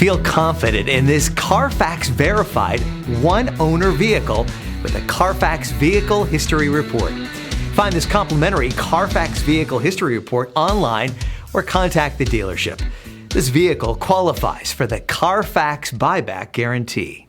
Feel confident in this Carfax verified one-owner vehicle with a Carfax Vehicle History Report. Find this complimentary Carfax Vehicle History Report online or contact the dealership. This vehicle qualifies for the Carfax Buyback Guarantee.